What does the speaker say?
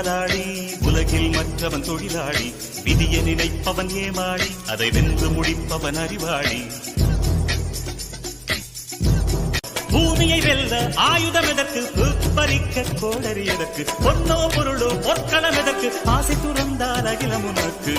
முதலாளி, உலகில் மற்றவன் தொழிலாளி, விதிய நினைப்பவன் ஏமாளி, அதை வென்று முடிப்பவன் அறிவாளி. பூமியை வெல்ல ஆயுதம் எதற்கு, பறிக்க கோடரி எதற்கு, பொன்னோ பொருளோ பொற்களம் எதற்கு, ஆசை துறந்தால் அகிலம் உனக்கு.